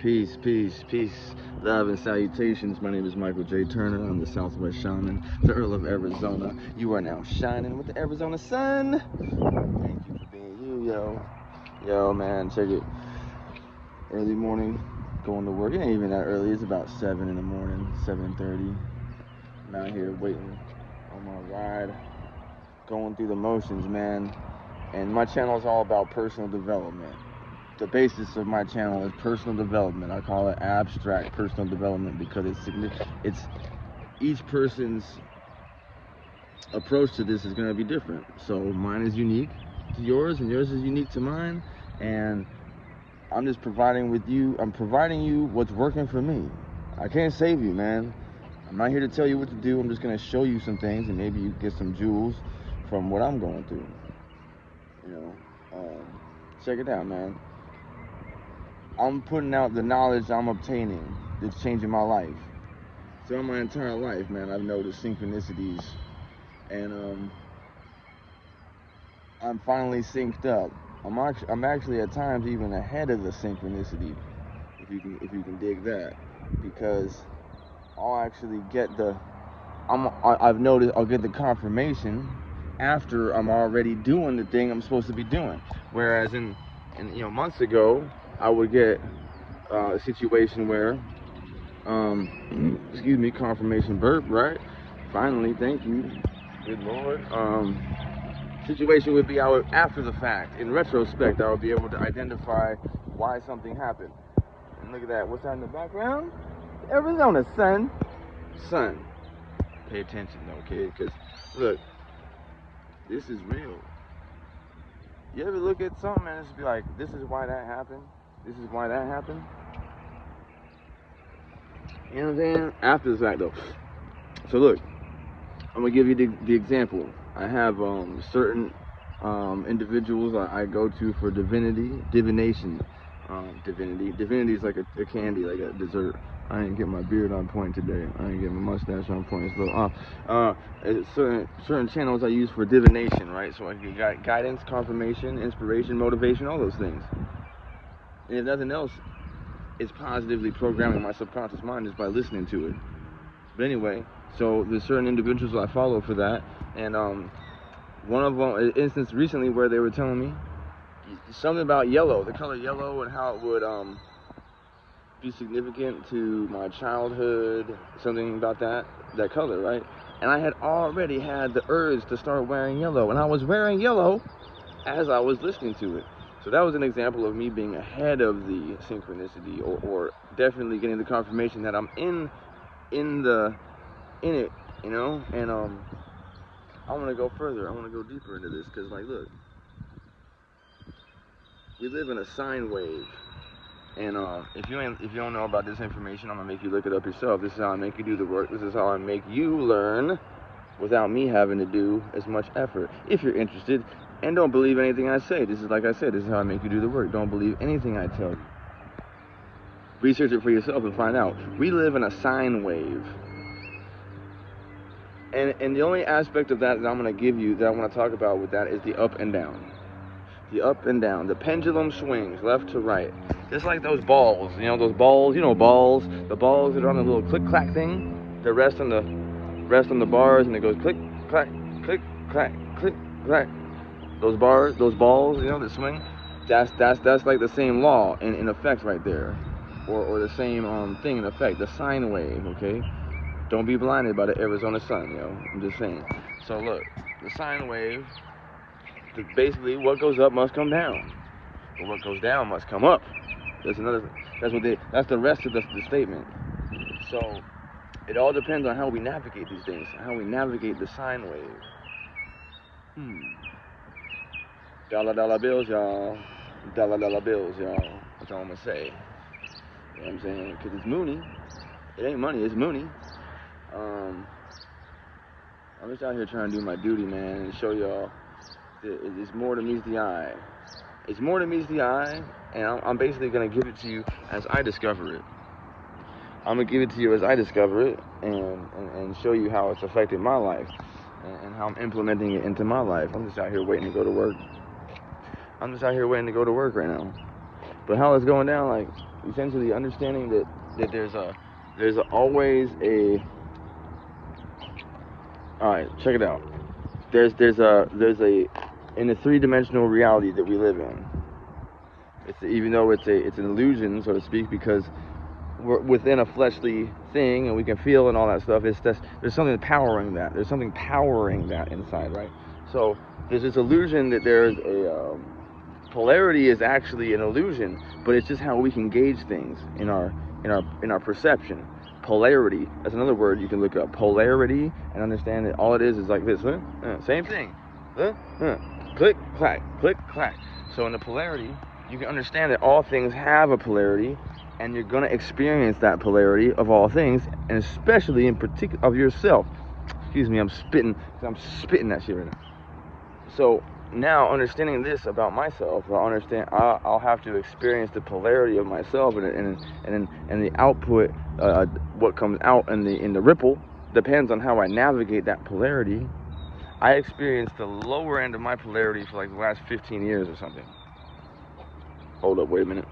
Peace, peace, peace, love and salutations. My name is Michael J. Turner. I'm the Southwest Shaman, the Earl of Arizona. You are now shining with the Arizona sun. Thank you for being you, yo. Yo, man, check it. Early morning, going to work. It ain't even that early. It's about 7 in the morning, 7:30. I'm out here waiting on my ride, going through the motions, man. And my channel is all about personal development. The basis of my channel is personal development. I call it abstract personal development because it's each person's approach to this is going to be different. So mine is unique to yours, and yours is unique to mine. And I'm just providing you what's working for me. I can't save you, man. I'm not here to tell you what to do. I'm just going to show you some things, and maybe you get some jewels from what I'm going through. You know, check it out, man. I'm putting out the knowledge I'm obtaining that's changing my life. Throughout my entire life, man, I've noticed synchronicities, and I'm finally synced up. I'm actually at times even ahead of the synchronicity, if you can dig that, because I'll actually get I've noticed I'll get the confirmation after I'm already doing the thing I'm supposed to be doing. Whereas in months ago, I would get a situation where excuse me, confirmation burp, right? Finally, thank you, good Lord. Situation would be after the fact. In retrospect, I would be able to identify why something happened. And look at that. What's that in the background? Arizona sun. Sun. Pay attention though, kid, because look, this is real. You ever look at something and just be like, this is why that happened? This is why that happened? You know what I'm saying? After the fact though. So look, I'm gonna give you the example. I have certain individuals I go to for divination. Divinity is like a candy, like a dessert. I ain't get my beard on point today. I ain't get my mustache on point. It's a little off. Certain channels I use for divination, right? So I get guidance, confirmation, inspiration, motivation, all those things. And if nothing else, it's positively programming my subconscious mind just by listening to it. But anyway, so there's certain individuals I follow for that, and one of them, an instance recently where they were telling me something about yellow, the color yellow, and how it would be significant to my childhood, something about that color, right? And I had already had the urge to start wearing yellow, and I was wearing yellow as I was listening to it. So that was an example of me being ahead of the synchronicity, or definitely getting the confirmation that I'm in it, you know. And I want to go further. I want to go deeper into this, because like, look, we live in a sine wave. And if you don't know about this information, I'm gonna make you look it up yourself. This is how I make you do the work. This is how I make you learn without me having to do as much effort. If you're interested, and don't believe anything I say, this is, like I said, this is how I make you do the work. Don't believe anything I tell you. Research it for yourself and find out. We live in a sine wave. And the only aspect of that I'm gonna give you, that I want to talk about with that, is the up and down. The up and down. The pendulum swings left to right. Just like those balls, those balls, balls, the balls that are on the little click clack thing, that rest on the bars, and it goes click clack, click clack, click clack. Those balls, that swing. That's like the same law in effect right there, or the same thing in effect. The sine wave, okay. Don't be blinded by the Arizona sun, I'm just saying. So look, the sine wave. Basically, what goes up must come down, but what goes down must come up. That's the rest of the statement. So it all depends on how we navigate these things, how we navigate the sine wave. Dollar bills, y'all. Dollar bills, y'all. That's all I'm gonna say. You know what I'm saying? Because it's Mooney. It ain't money, it's Mooney. I'm just out here trying to do my duty, man, and show y'all it's more than meets the eye. It's more than meets the eye, and I'm basically going to give it to you as I discover it. I'm going to give it to you as I discover it, and show you how it's affected my life, and how I'm implementing it into my life. I'm just out here waiting to go to work. I'm just out here waiting to go to work right now. But how it's going down, like, essentially understanding that there's always a, all right, check it out. There's a in the three-dimensional reality that we live in. Even though it's an illusion, so to speak, because we're within a fleshly thing and we can feel and all that stuff. There's something powering that. There's something powering that inside, right? So there's this illusion that there's a polarity is actually an illusion, but it's just how we can gauge things in our perception. Polarity, that's another word you can look up. Polarity, and understand that all it is like this. Same thing. Click, clack, click, clack. So in the polarity, you can understand that all things have a polarity, and you're going to experience that polarity of all things, and especially in particular of yourself. Excuse me, I'm spitting that shit right now. So now, understanding this about myself, I'll have to experience the polarity of myself, and the output, what comes out in the ripple depends on how I navigate that polarity. I experienced the lower end of my polarity for like the last 15 years or something. Hold up, wait a minute.